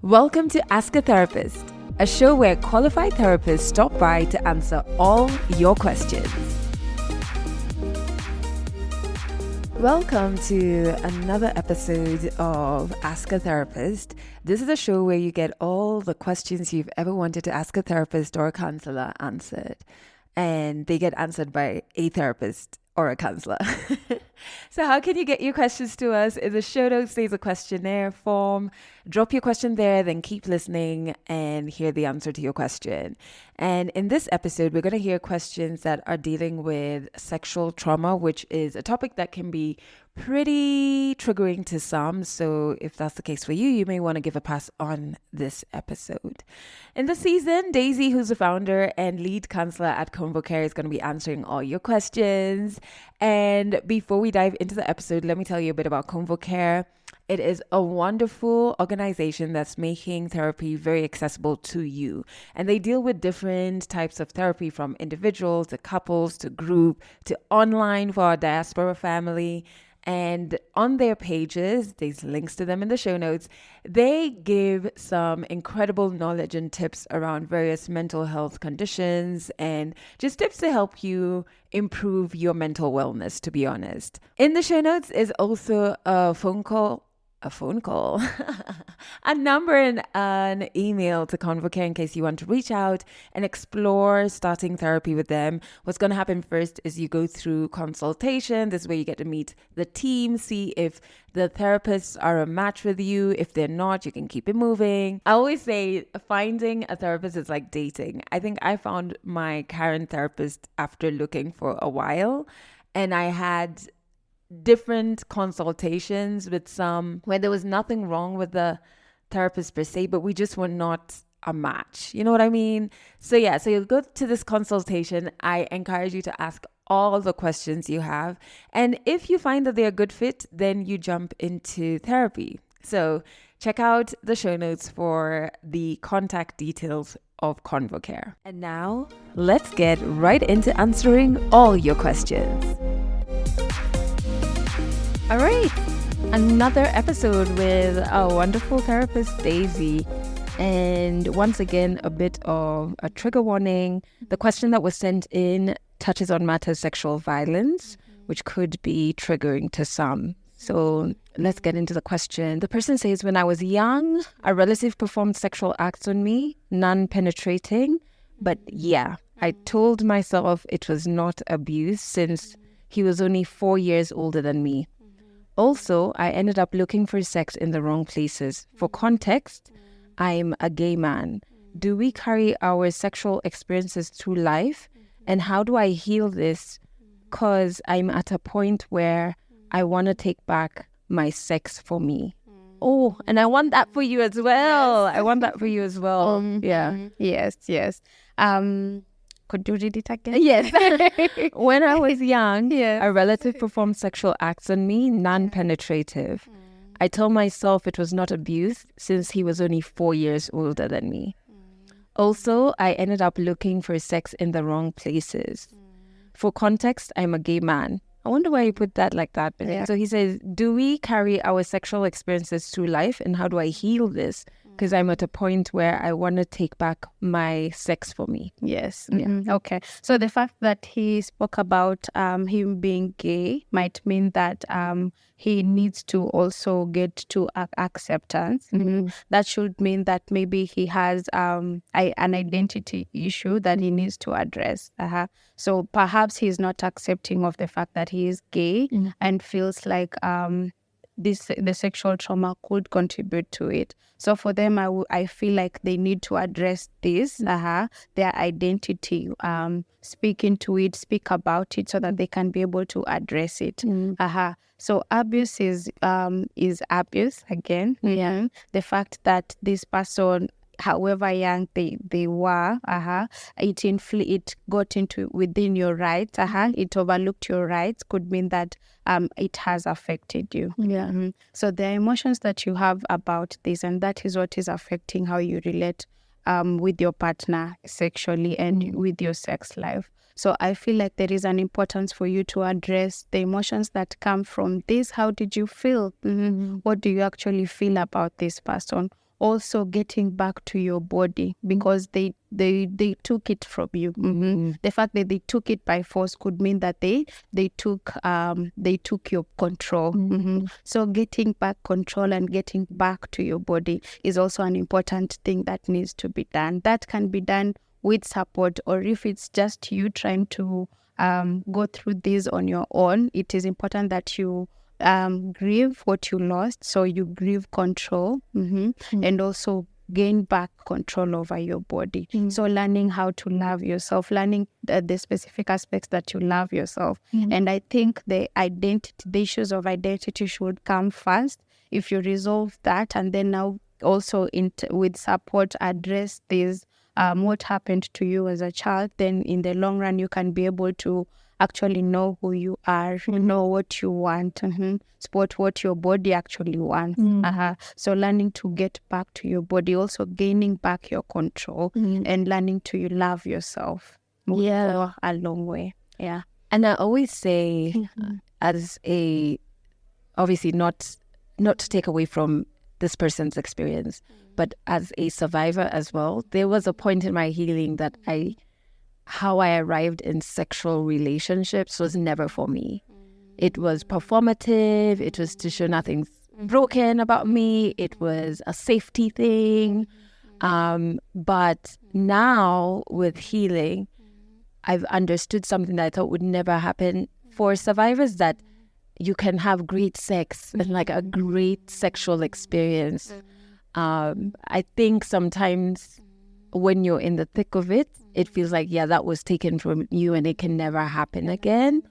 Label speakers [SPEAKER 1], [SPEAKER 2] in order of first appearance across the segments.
[SPEAKER 1] Welcome to Ask a Therapist, a show where qualified therapists stop by to answer all your questions. Welcome to another episode of Ask a Therapist. This is a show where you get all the questions you've ever wanted to ask a therapist or a counselor answered, and they get answered by a therapist or a counselor. So how can you get your questions to us? In the show notes, there's a questionnaire form. Drop your question there, then keep listening and hear the answer to your question. And in this episode, we're going to hear questions that are dealing with sexual trauma, which is a topic that can be pretty triggering to some. So if that's the case for you, you may want to give a pass on this episode. In this season, Daisy, who's the founder and lead counselor at ConvoCare, is going to be answering all your questions. And before we dive into the episode, let me tell you a bit about ConvoCare. It is a wonderful organization that's making therapy very accessible to you. And they deal with different types of therapy, from individuals to couples to group to online for our diaspora family. And on their pages, there's links to them in the show notes, they give some incredible knowledge and tips around various mental health conditions and just tips to help you improve your mental wellness, to be honest. In the show notes is also a phone call, a number and an email to ConvoCare in case you want to reach out and explore starting therapy with them. What's going to happen first is you go through consultation. This is where you get to meet the team, see if the therapists are a match with you. If they're not, you can keep it moving. I always say finding a therapist is like dating. I think I found my current therapist after looking for a while, and I had different consultations with some where there was nothing wrong with the therapist per se, but we just were not a match. You know what I mean? So you'll go to this consultation. I encourage you to ask all the questions you have. And if you find that they're a good fit, then you jump into therapy. So check out the show notes for the contact details of ConvoCare. And now let's get right into answering all your questions. All right, another episode with our wonderful therapist, Daisy. And once again, a bit of a trigger warning. The question that was sent in touches on matters sexual violence, which could be triggering to some. So let's get into the question. The person says, when I was young, a relative performed sexual acts on me, non-penetrating. But yeah, I told myself it was not abuse since he was only 4 years older than me. Also, I ended up looking for sex in the wrong places. For context, I'm a gay man. Do we carry our sexual experiences through life? And how do I heal this? Because I'm at a point where I want to take back my sex for me. Oh, and I want that for you as well. Yes. I want that for you as well. Yeah.
[SPEAKER 2] Yes. Could you read it again?
[SPEAKER 1] Yes. When I was young, a relative performed sexual acts on me, non-penetrative. I told myself it was not abuse since he was only 4 years older than me. Also, I ended up looking for sex in the wrong places. For context, I'm a gay man. I wonder why you put that like that. Yeah. So he says, do we carry our sexual experiences through life, and how do I heal this? Because I'm at a point where I want to take back my sex for me.
[SPEAKER 2] Yes. Mm-hmm. Okay. So the fact that he spoke about him being gay might mean that he needs to also get to acceptance. Mm-hmm. That should mean that maybe he has an identity issue that he needs to address. So perhaps he's not accepting of the fact that he is gay and feels like the sexual trauma could contribute to it. So for them, I feel like they need to address this, their identity, speak into it, speak about it, so that they can be able to address it. So abuse is abuse again. Yeah. The fact that this person, however young they were, it got into within your rights, it overlooked your rights, could mean that it has affected you.
[SPEAKER 1] Yeah. Mm-hmm.
[SPEAKER 2] So there are emotions that you have about this, and that is what is affecting how you relate with your partner sexually and with your sex life. So I feel like there is an importance for you to address the emotions that come from this. How did you feel? Mm-hmm. What do you actually feel about this person? also getting back to your body, because they took it from you. The fact that they took it by force could mean that they took your control. So getting back control and getting back to your body is also an important thing that needs to be done. That can be done with support, or if it's just you trying to go through this on your own, it is important that you grieve what you lost. So you grieve control, and also gain back control over your body. So learning how to love yourself, learning the specific aspects that you love yourself. And I think the issues of identity should come first. If you resolve that, and then now also with support address this, what happened to you as a child, then in the long run you can be able to actually know who you are, know what you want, support what your body actually wants. So learning to get back to your body, also gaining back your control, and learning to love yourself. Yeah, a long way. Yeah.
[SPEAKER 1] And I always say, as obviously not to take away from this person's experience, but as a survivor as well, there was a point in my healing that how I arrived in sexual relationships was never for me. It was performative. It was to show nothing's broken about me. It was a safety thing. But now with healing, I've understood something that I thought would never happen for survivors, that you can have great sex and like a great sexual experience. I think sometimes when you're in the thick of it, it feels like, that was taken from you and it can never happen again.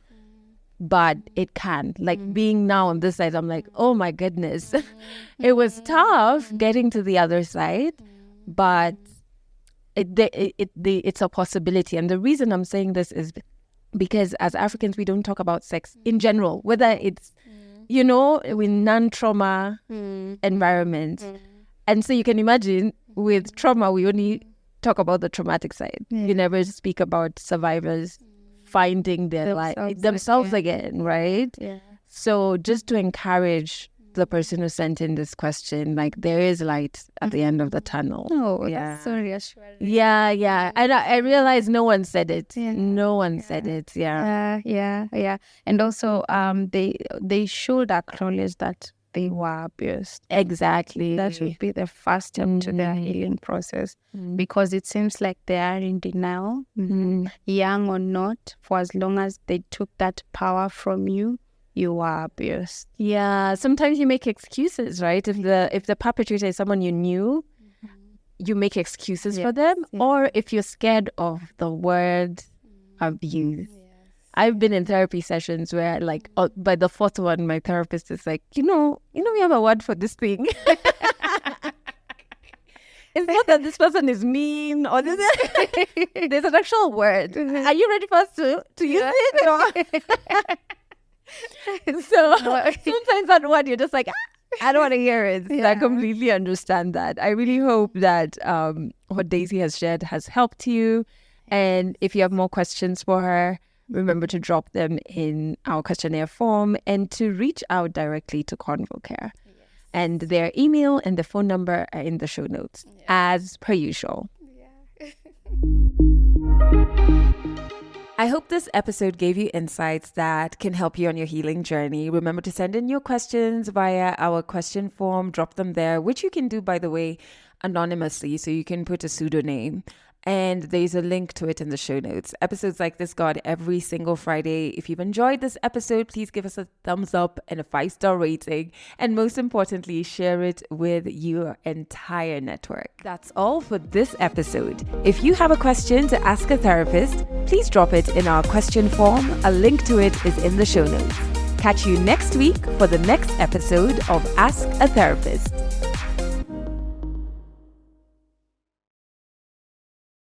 [SPEAKER 1] But it can. Like being now on this side, I'm like, oh my goodness. It was tough getting to the other side, but it's a possibility. And the reason I'm saying this is because as Africans, we don't talk about sex in general, whether it's, in non-trauma environments. And so you can imagine with trauma, we only talk about the traumatic side. You never speak about survivors finding themselves again, right? Yeah. So just to encourage the person who sent in this question, like there is light at the end of the tunnel.
[SPEAKER 2] Oh, that's so reassuring.
[SPEAKER 1] Yeah. And I realized no one said it. Yeah. No one said it. Yeah.
[SPEAKER 2] And also, they should acknowledge that they were abused.
[SPEAKER 1] Exactly.
[SPEAKER 2] That should be the first step to their healing process, because it seems like they are in denial, young or not. For as long as they took that power from you, you were abused.
[SPEAKER 1] Yeah, sometimes you make excuses, right? If the perpetrator is someone you knew, you make excuses for them, or if you're scared of the word abuse. I've been in therapy sessions where, like, by the fourth one, my therapist is like, we have a word for this thing. It's not that this person is mean or there's an actual word. Are you ready for us to use it? So sometimes that word, you're just like, I don't want to hear it. I completely understand that. I really hope that what Daisy has shared has helped you. And if you have more questions for her, remember to drop them in our questionnaire form and to reach out directly to ConvoCare. And their email and the phone number are in the show notes, as per usual. I hope this episode gave you insights that can help you on your healing journey. Remember to send in your questions via our question form. Drop them there, which you can do, by the way, anonymously. So you can put a pseudonym. And there's a link to it in the show notes. Episodes like this go out every single Friday. If you've enjoyed this episode, please give us a thumbs up and a 5-star rating. And most importantly, share it with your entire network. That's all for this episode. If you have a question to ask a therapist, please drop it in our question form. A link to it is in the show notes. Catch you next week for the next episode of Ask a Therapist.